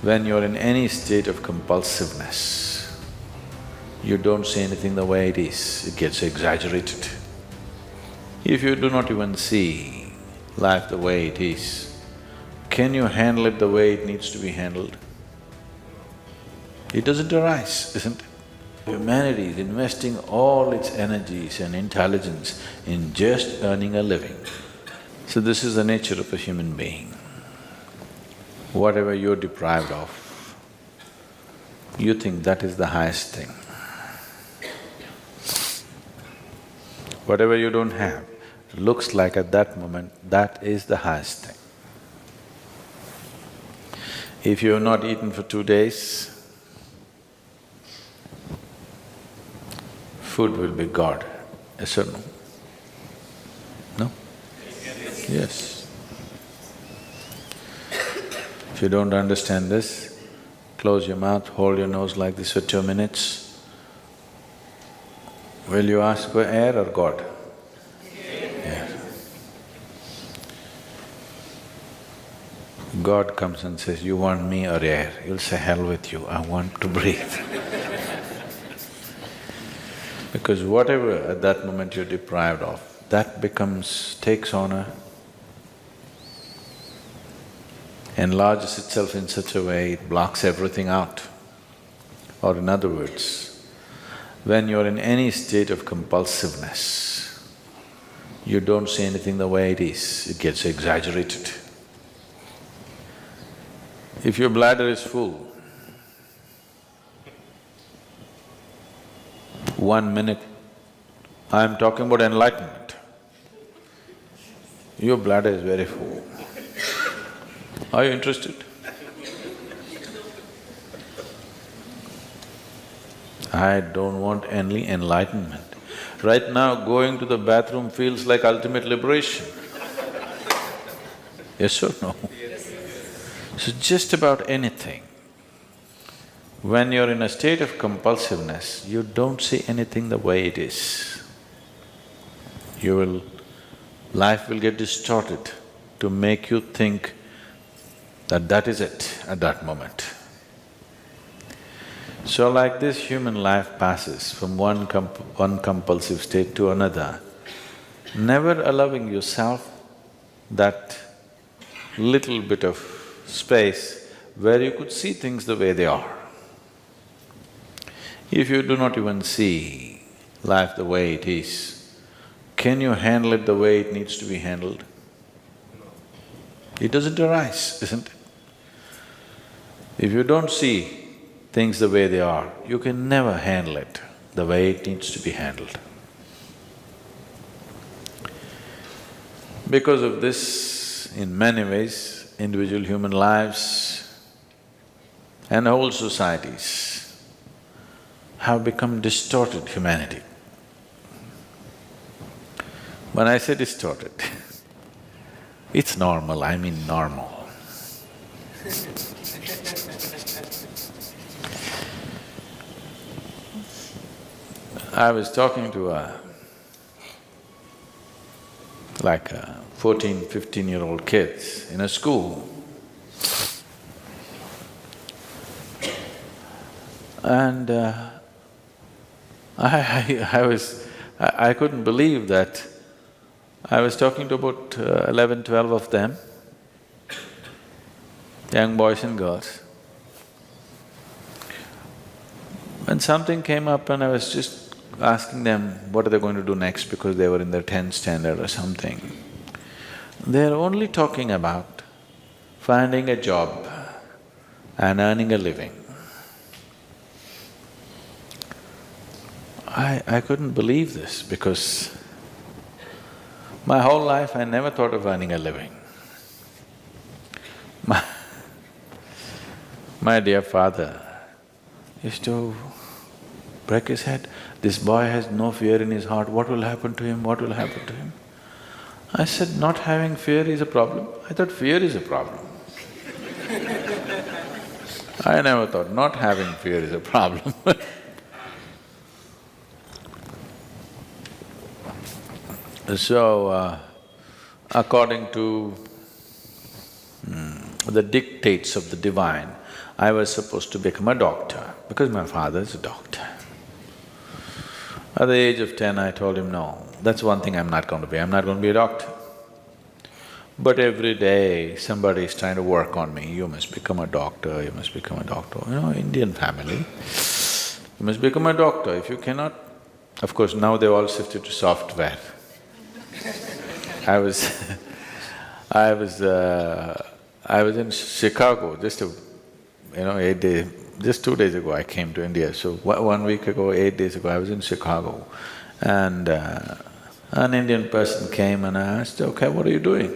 When you're in any state of compulsiveness, you don't see anything the way it is, it gets exaggerated. If you do not even see life the way it is, can you handle it the way it needs to be handled? It doesn't arise, isn't it? Humanity is investing all its energies and intelligence in just earning a living. So this is the nature of a human being. Whatever you're deprived of, you think that is the highest thing. Whatever you don't have, looks like at that moment, that is the highest thing. If you have not eaten for 2 days, food will be God, yes or no? No? Yes. If you don't understand this, close your mouth, hold your nose like this for 2 minutes. Will you ask for air or God? Air. God comes and says, you want me or air? You'll say, hell with you, I want to breathe. Because whatever at that moment you're deprived of, that takes on enlarges itself in such a way, it blocks everything out. Or in other words, when you're in any state of compulsiveness, you don't see anything the way it is, it gets exaggerated. If your bladder is full, 1 minute, I'm talking about enlightenment, your bladder is very full. Are you interested? I don't want any enlightenment. Right now, going to the bathroom feels like ultimate liberation. Yes or no? So just about anything, when you're in a state of compulsiveness, you don't see anything the way it is. Life will get distorted to make you think that that is it at that moment. So like this, human life passes from one compulsive state to another, never allowing yourself that little bit of space where you could see things the way they are. If you do not even see life the way it is, can you handle it the way it needs to be handled? It doesn't arise, isn't it? If you don't see things the way they are, you can never handle it the way it needs to be handled. Because of this, in many ways, individual human lives and whole societies have become distorted humanity. When I say distorted, it's normal, I mean normal. I was talking to a 14, 15-year-old kids in a school, and I couldn't believe that I was talking to about 11, 12 of them, young boys and girls. When something came up and I was just asking them what are they going to do next because they were in their 10th standard or something, they're only talking about finding a job and earning a living. I couldn't believe this because my whole life I never thought of earning a living. My dear father used to break his head, this boy has no fear in his heart, what will happen to him, what will happen to him? I said, not having fear is a problem? I thought fear is a problem. I never thought not having fear is a problem So, according to the dictates of the divine, I was supposed to become a doctor because my father is a doctor. At the age of 10, I told him, no, that's one thing I'm not going to be, I'm not going to be a doctor. But every day, somebody is trying to work on me, you must become a doctor, you must become a doctor. You know, Indian family, you must become a doctor. If you cannot… Of course, now they've all shifted to software. I was I was in Chicago just 8 days… just 2 days ago I came to India. So 1 week ago, 8 days ago, I was in Chicago. And an Indian person came and I asked, okay, what are you doing?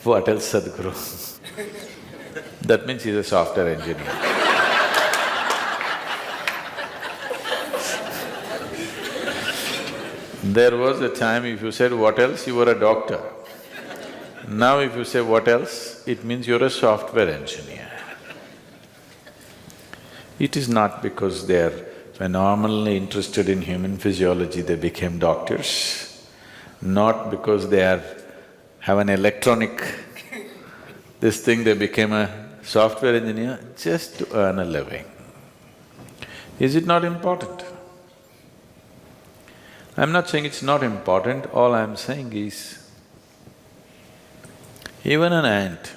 What else, Sadhguru? That means he's a software engineer. There was a time if you said what else, you were a doctor. Now if you say what else, it means you're a software engineer. It is not because they're phenomenally interested in human physiology they became doctors, not because they have an electronic this thing they became a software engineer, just to earn a living. Is it not important? I'm not saying it's not important, all I'm saying is, even an ant,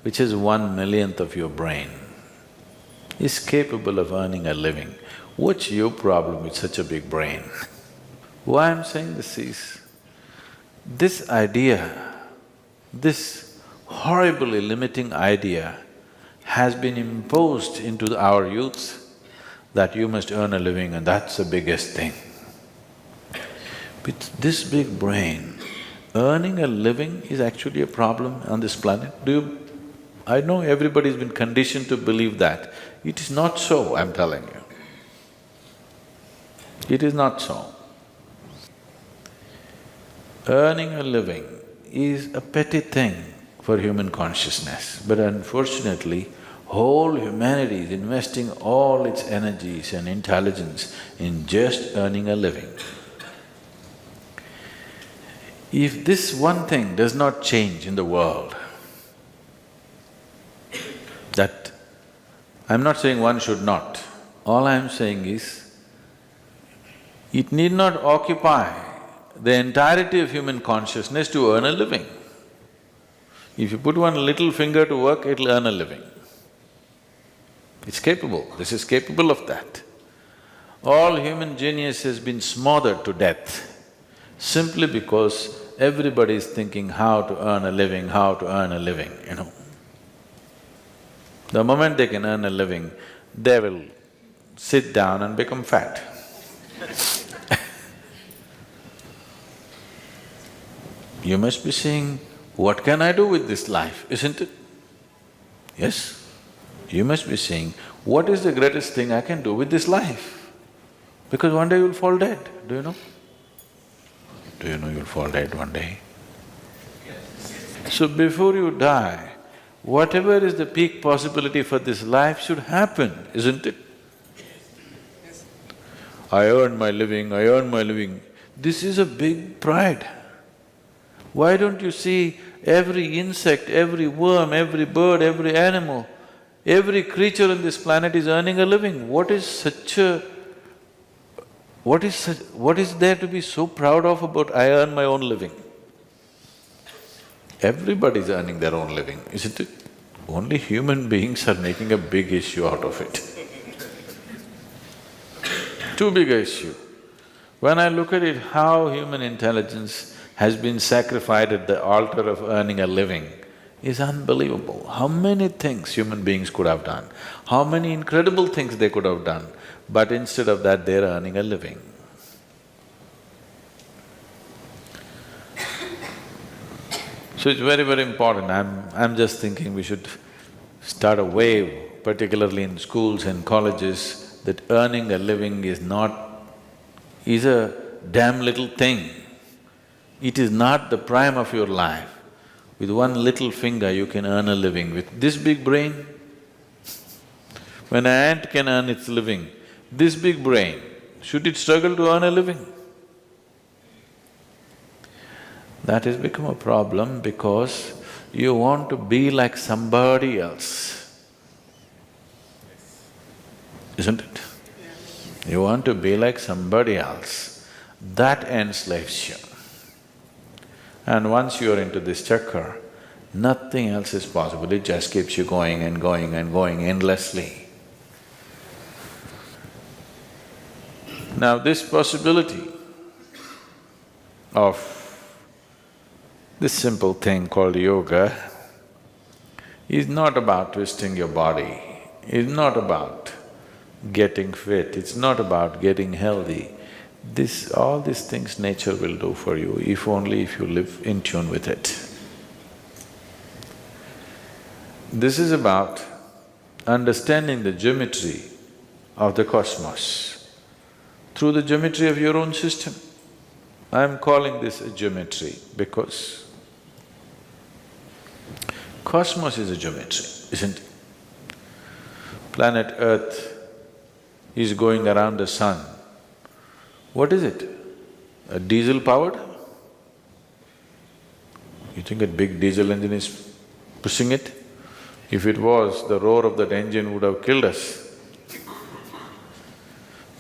which is 1/1,000,000th of your brain, is capable of earning a living. What's your problem with such a big brain? Why I'm saying this is, this idea, this horribly limiting idea has been imposed into our youth that you must earn a living and that's the biggest thing. With this big brain, earning a living is actually a problem on this planet. I know everybody's been conditioned to believe that. It is not so, I'm telling you. It is not so. Earning a living is a petty thing for human consciousness, but unfortunately, whole humanity is investing all its energies and intelligence in just earning a living. If this one thing does not change in the world, that… I'm not saying one should not, all I'm saying is, it need not occupy the entirety of human consciousness to earn a living. If you put one little finger to work, it'll earn a living. It's capable, this is capable of that. All human genius has been smothered to death simply because everybody is thinking how to earn a living, how to earn a living, you know. The moment they can earn a living, they will sit down and become fat. You must be saying, what can I do with this life, isn't it? Yes? You must be saying, what is the greatest thing I can do with this life? Because one day you'll fall dead, do you know? Do you know you'll fall dead one day? So before you die, whatever is the peak possibility for this life should happen, isn't it? I earn my living, I earn my living. This is a big pride. Why don't you see every insect, every worm, every bird, every animal, every creature on this planet is earning a living? What is there to be so proud of about I earn my own living? Everybody's earning their own living, isn't it? Only human beings are making a big issue out of it. Too big a issue. When I look at it, how human intelligence has been sacrificed at the altar of earning a living is unbelievable. How many things human beings could have done, how many incredible things they could have done, but instead of that, they're earning a living. So it's very, very important. I'm just thinking we should start a wave, particularly in schools and colleges, that earning a living is a damn little thing. It is not the prime of your life. With one little finger you can earn a living. With this big brain, when an ant can earn its living, this big brain, should it struggle to earn a living? That has become a problem because you want to be like somebody else. isn't it? You want to be like somebody else, that enslaves you. And once you're into this chakra, nothing else is possible, it just keeps you going and going and going endlessly. Now this possibility of this simple thing called yoga is not about twisting your body, is not about getting fit, it's not about getting healthy. All these things nature will do for you if only if you live in tune with it. This is about understanding the geometry of the cosmos through the geometry of your own system. I'm calling this a geometry because cosmos is a geometry, isn't it? Planet Earth is going around the sun. What is it? A diesel powered? You think a big diesel engine is pushing it? If it was, the roar of that engine would have killed us.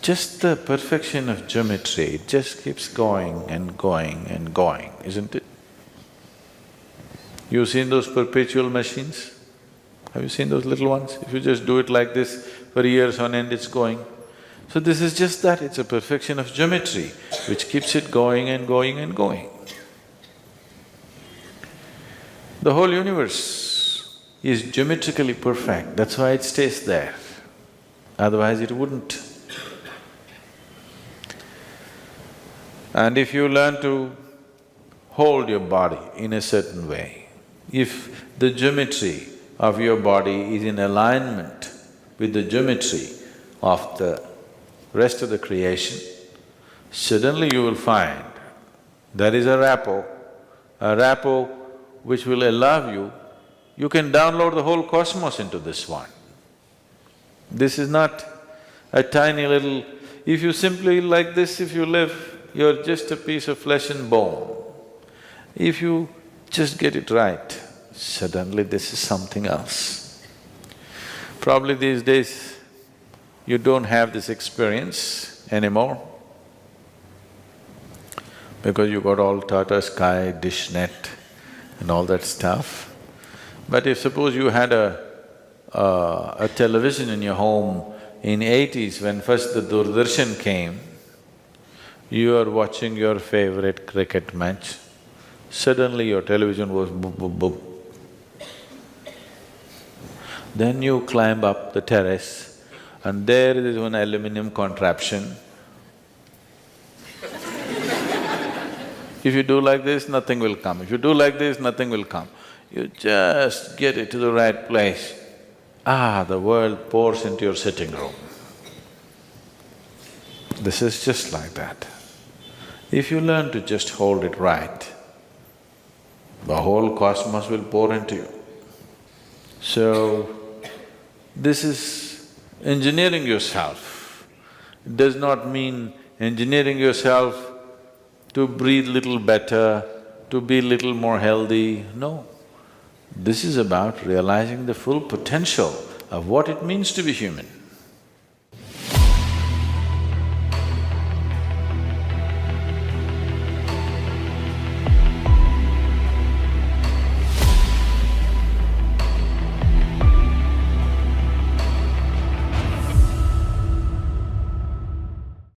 Just the perfection of geometry, it just keeps going and going and going, isn't it? You've seen those perpetual machines? Have you seen those little ones? If you just do it like this, for years on end it's going. So this is just that, it's a perfection of geometry which keeps it going and going and going. The whole universe is geometrically perfect, that's why it stays there, otherwise it wouldn't. And if you learn to hold your body in a certain way, if the geometry of your body is in alignment with the geometry of the rest of the creation, suddenly you will find there is a rapport which will allow you can download the whole cosmos into this one. This is not a tiny little… If you simply like this, if you live, you're just a piece of flesh and bone. If you just get it right, suddenly this is something else. Probably these days, you don't have this experience anymore because you got all Tata Sky, dish net and all that stuff. But if suppose you had a television in your home in 80s when first the Doordarshan came, you are watching your favorite cricket match, suddenly your television was boop, boop, boop. Then you climb up the terrace and there is one aluminum contraption. If you do like this, nothing will come. If you do like this, nothing will come. You just get it to the right place. The world pours into your sitting room. This is just like that. If you learn to just hold it right, the whole cosmos will pour into you. So, this is engineering yourself. It does not mean engineering yourself to breathe little better, to be little more healthy, no. This is about realizing the full potential of what it means to be human.